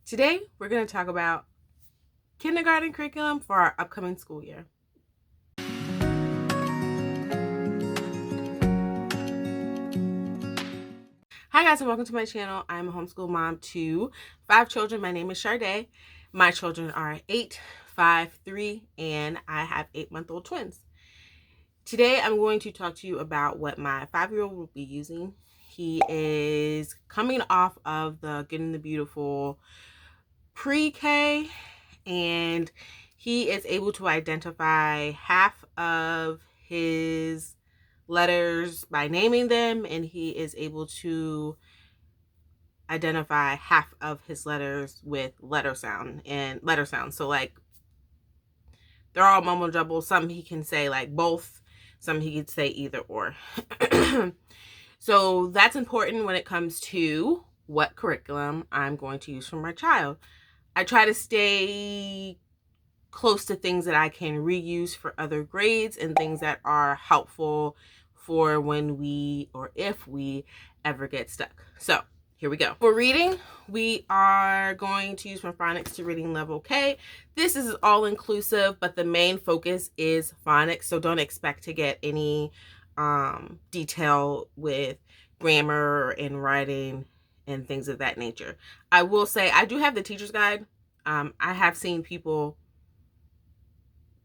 Today, we're going to talk about kindergarten curriculum for our upcoming school year. Hi guys, and welcome to my channel. I'm a homeschool mom to 5 children. My name is Sharday. My children are 8, 5, 3, and I have 8-month-old twins. Today, I'm going to talk to you about what my 5-year-old will be using. He is coming off of the Getting the Beautiful pre-K, and he is able to identify half of his letters by naming them, and he is able to identify half of his letters with letter sound. So like they're all mumble jumble. Some he can say like both, some he could say either or. So that's important when it comes to what curriculum I'm going to use for my child. I try to stay close to things that I can reuse for other grades and things that are helpful for when we or if we ever get stuck. So here we go. For reading, we are going to use from phonics to reading level K. This is all inclusive, but the main focus is phonics. So don't expect to get any detail with grammar and writing and things of that nature. I will say I do have the teacher's guide. I have seen people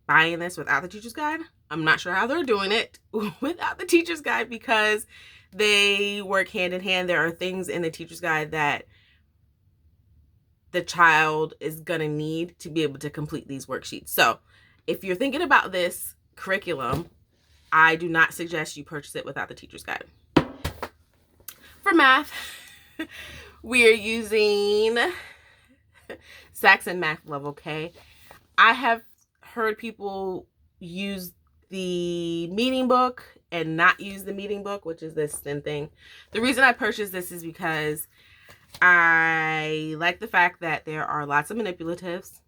buying this without the teacher's guide. I'm not sure how they're doing it without the teacher's guide because they work hand in hand. There are things in the teacher's guide that the child is gonna need to be able to complete these worksheets. So if you're thinking about this curriculum, I do not suggest you purchase it without the teacher's guide. For math, we are using Saxon Math Level K. I have heard people use the meeting book and not use the meeting book, which is this thin thing. The reason I purchased this is because I like the fact that there are lots of manipulatives.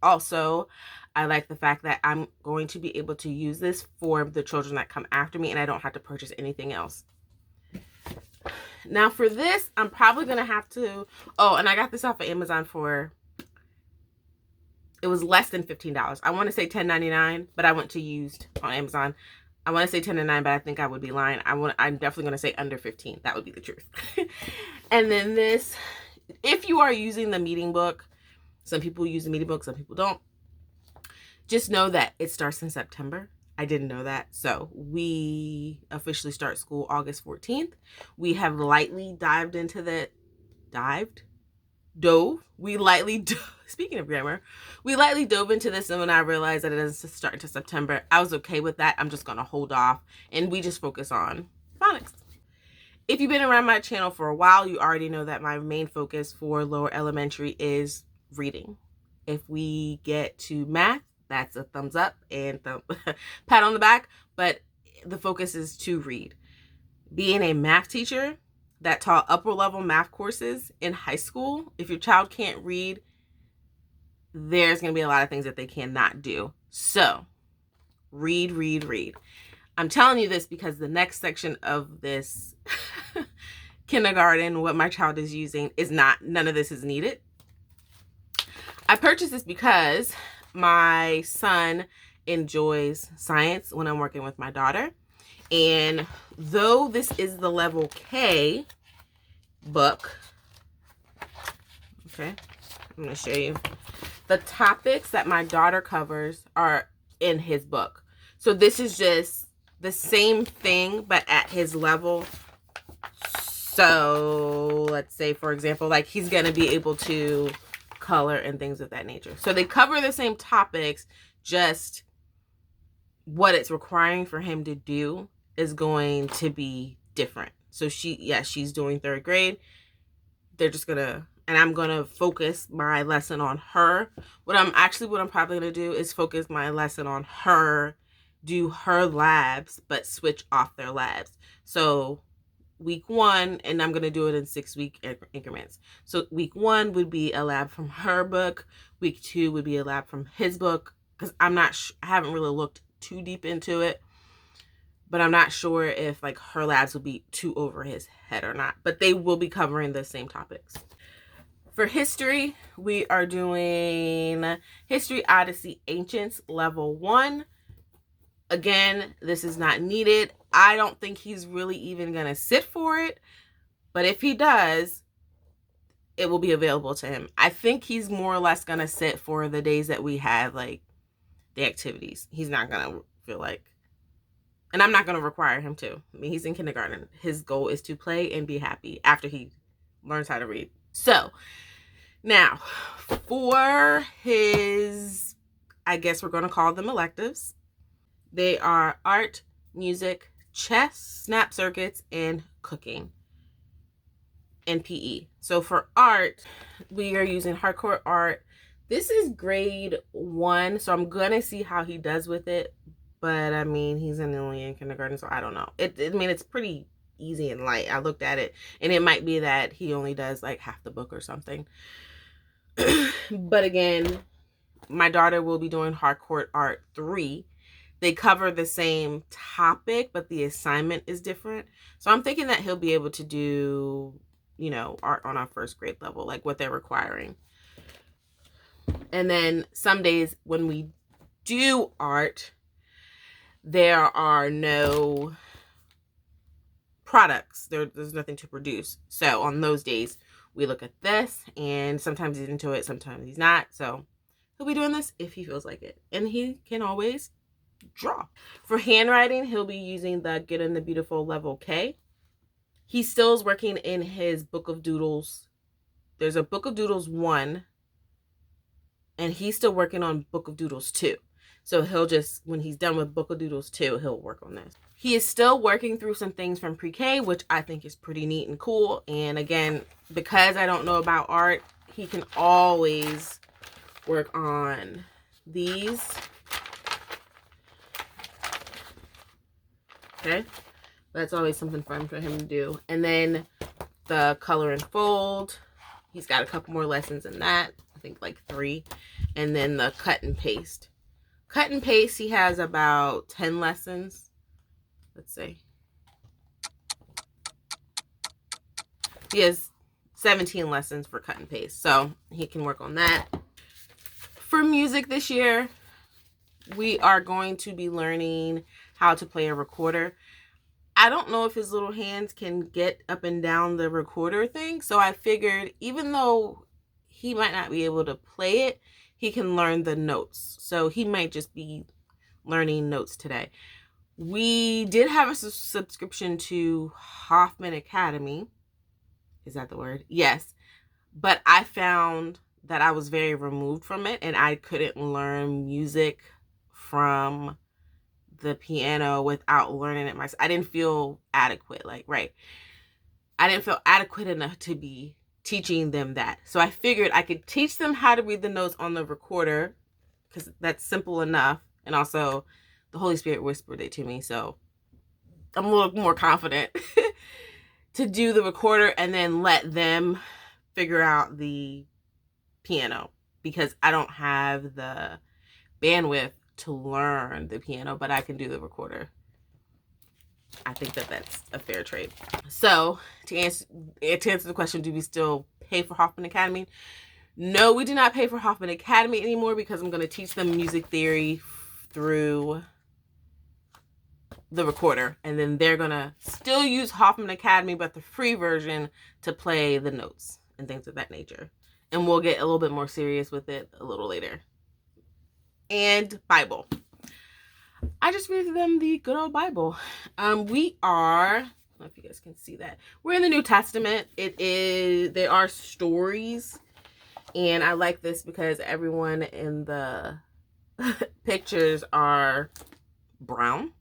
Also, I like the fact that I'm going to be able to use this for the children that come after me and I don't have to purchase anything else. Now for this, I'm probably going to have to, and I got this off of Amazon for, it was less than $15. I want to say $10.99, but I went to used on Amazon. I want to say $10.99, but I think I would be lying. I'm definitely going to say under $15. That would be the truth. And then this, if you are using the meeting book, some people use the meeting book, some people don't. Just know that it starts in September. I didn't know that. So we officially start school August 14th. We have lightly dived into the, speaking of grammar, we lightly dove into this, and when I realized that it doesn't start until September, I was okay with that. I'm just going to hold off, and we just focus on phonics. If you've been around my channel for a while, you already know that my main focus for lower elementary is reading. If we get to math, that's a thumbs up and pat on the back, but the focus is to read. Being a math teacher that taught upper level math courses in high school, if your child can't read, there's going to be a lot of things that they cannot do. So read, read, read. I'm telling you this because the next section of this kindergarten, what my child is using, is none of this is needed. I purchased this because my son enjoys science when I'm working with my daughter. And though this is the level K book, okay, I'm going to show you. The topics that my daughter covers are in his book. So this is just the same thing, but at his level. So let's say, for example, like he's going to be able to color and things of that nature. So they cover the same topics, just what it's requiring for him to do is going to be different. So she's doing 3rd grade. They're just gonna, and I'm gonna focus my lesson on her. What I'm probably gonna do is focus my lesson on her, do her labs, but switch off their labs. So week 1, and I'm going to do it in 6-week increments. So week 1 would be a lab from her book. Week 2 would be a lab from his book, because I haven't really looked too deep into it, but I'm not sure if like her labs will be too over his head or not, but they will be covering the same topics. For history, we are doing History Odyssey Ancients Level 1. Again, this is not needed. I don't think he's really even going to sit for it. But if he does, it will be available to him. I think he's more or less going to sit for the days that we have, like, the activities. He's not going to feel like... And I'm not going to require him to. I mean, he's in kindergarten. His goal is to play and be happy after he learns how to read. So, now, for his... I guess we're going to call them electives. They are art, music, chess, snap circuits, and cooking, and PE. So for art, we are using hardcore art. This is grade 1, so I'm gonna see how he does with it. But I mean, he's only in kindergarten, so I don't know. I mean, it's pretty easy and light. I looked at it, and it might be that he only does like half the book or something. But again, my daughter will be doing hardcore art 3. They cover the same topic, but the assignment is different. So I'm thinking that he'll be able to do, you know, art on our first grade level, like what they're requiring. And then some days when we do art, there are no products. There's nothing to produce. So on those days, we look at this, and sometimes he's into it, sometimes he's not. So he'll be doing this if he feels like it. And he can always draw. For handwriting, he'll be using the Get in the Beautiful Level K. He still is working in his Book of Doodles. There's a Book of Doodles 1, and he's still working on Book of Doodles 2. So he'll just, when he's done with Book of Doodles 2, he'll work on this. He is still working through some things from pre-K, which I think is pretty neat and cool. And again, because I don't know about art, he can always work on these. Okay, that's always something fun for him to do. And then the color and fold, he's got a couple more lessons in that. I think like 3. And then the cut and paste. Cut and paste, he has about 10 lessons. Let's see. He has 17 lessons for cut and paste. So he can work on that. For music this year, we are going to be learning how to play a recorder. I don't know if his little hands can get up and down the recorder thing. So I figured even though he might not be able to play it, he can learn the notes. So he might just be learning notes today. We did have a subscription to Hoffman Academy. Is that the word? Yes. But I found that I was very removed from it, and I couldn't learn music from the piano without learning it myself. I didn't feel adequate. I didn't feel adequate enough to be teaching them that. So I figured I could teach them how to read the notes on the recorder, because that's simple enough. And also the Holy Spirit whispered it to me, so I'm a little more confident to do the recorder and then let them figure out the piano, because I don't have the bandwidth to learn the piano, but I can do the recorder. I think that that's a fair trade. So to answer the question, do we still pay for Hoffman Academy? No, we do not pay for Hoffman Academy anymore, because I'm going to teach them music theory through the recorder, and then they're going to still use Hoffman Academy, but the free version, to play the notes and things of that nature. And we'll get a little bit more serious with it a little later. And Bible. I just read them the good old Bible. We are, I don't know if you guys can see that. We're in the New Testament. There are stories. And I like this because everyone in the pictures are brown.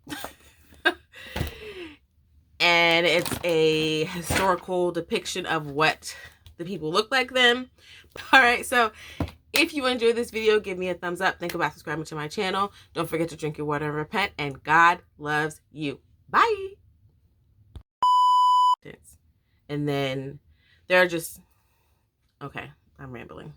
And it's a historical depiction of what the people look like then. All right, so if you enjoyed this video, give me a thumbs up. Think about subscribing to my channel. Don't forget to drink your water and repent. And God loves you. Bye. And then there are just... Okay, I'm rambling.